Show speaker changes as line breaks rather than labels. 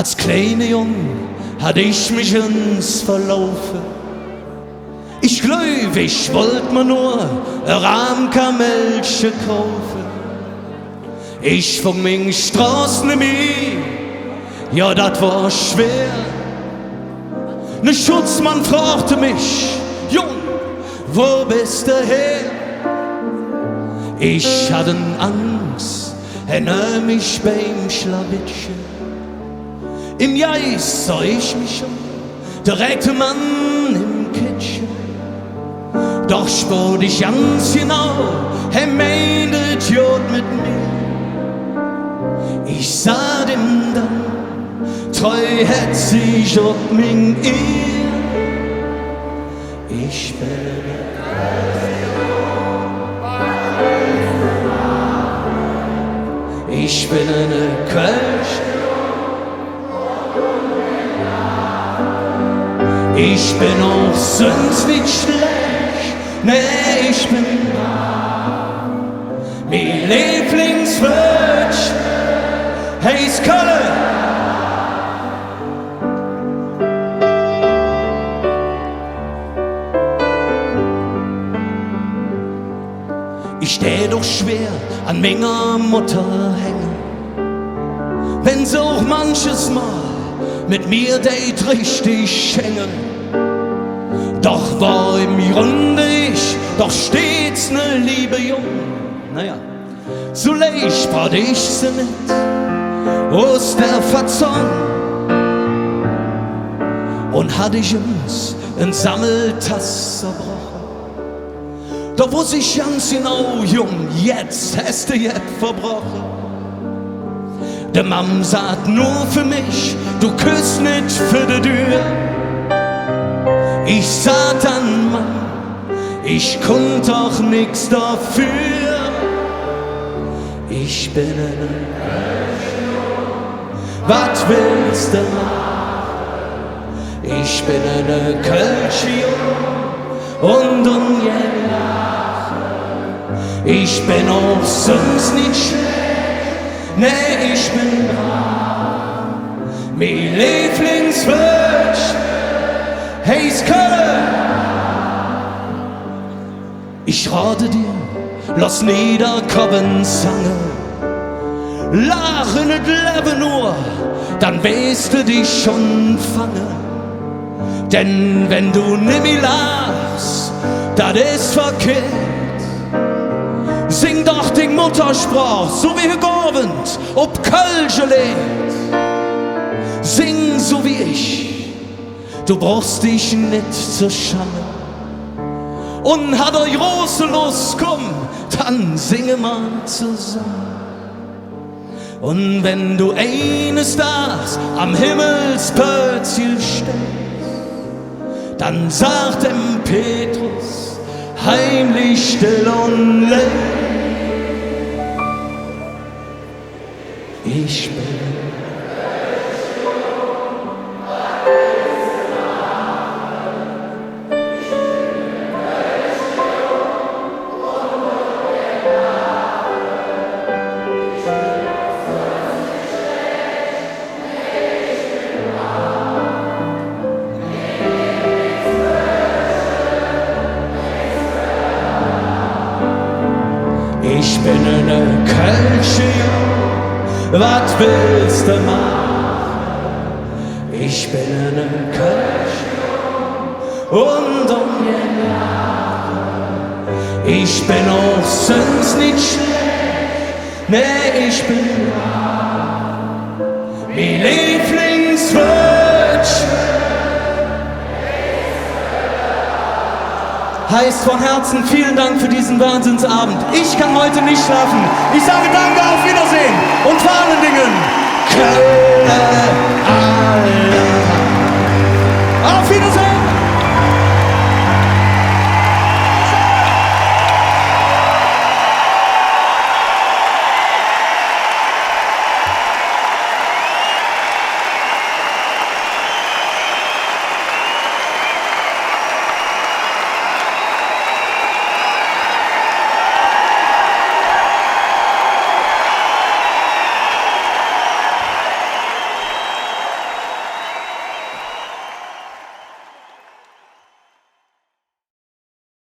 Als kleiner Jung hatte ich mich ins Verlaufen. Ich glaub, ich wollt mir nur ein Rahmkamellchen kaufen. Ich von meinen Straßen nicht mehr, ja, das war schwer. Ne Schutzmann fragte mich: Jung, wo bist du her? Ich hatte Angst, er nahm mich beim Schlawittchen. Im Geist sah ich mich schon, der rechte Mann im Kitchen. Doch spürte ich ganz genau, er meinet Jod mit mir. Ich sah dem dann, treu hätt sich ob mein Ehr. Ich bin eine Kirche. Ich bin auch sonst nicht schlecht, nee, ich bin da. Mein Lieblingswörtchen heißt Köln. Ich steh doch schwer an meiner Mutter hängen, wenn sie auch manches Mal mit mir date richtig hängen. Doch war im Grunde ich doch stets ne liebe Jung. Naja, so leicht bat ich sie nicht aus der Verzon und hatte ich uns in Sammeltass zerbrochen. Doch wusste ich ganz genau, Jung, jetzt hast du jet verbrochen. Der Mam sagt nur für mich, du küsst nicht für die Tür. Ich sah dann, Mann, ich konnt doch nix dafür. Ich bin eine Kirche, was willst du machen? Ich bin eine Kirche und lachen. Ich bin auch sonst nicht schlecht, nee, ich bin dran. Mein Lieblingswörtchen heißt Köln. Ich rate dir, lass niederkommen Sange. Lache nicht lebe nur, dann weißt du dich schon fangen. Denn wenn du nimmer lachst, das ist verkehrt. Sing doch die Muttersprache, so wie Gorwend, ob Kölsche lebt. Sing so wie ich, du brauchst dich nicht zu schämen. Und hat er große Lust, komm, dann singe mal zusammen. Und wenn du eines Tages am Himmelspötzchen stehst, dann sagt dem Petrus heimlich still und leer: Ich bin eine Kirche, was willst du machen? Ich bin eine Kirche und lachen. Ich bin auch sonst nicht schlecht, nee, ich bin da. Mein Lieblingswörtchen heißt von Herzen vielen Dank für diesen Wahnsinnsabend. Ich kann heute nicht schlafen. Ich sage danke, auf Wiedersehen und vor allen Dingen Köln, alle. Auf Wiedersehen!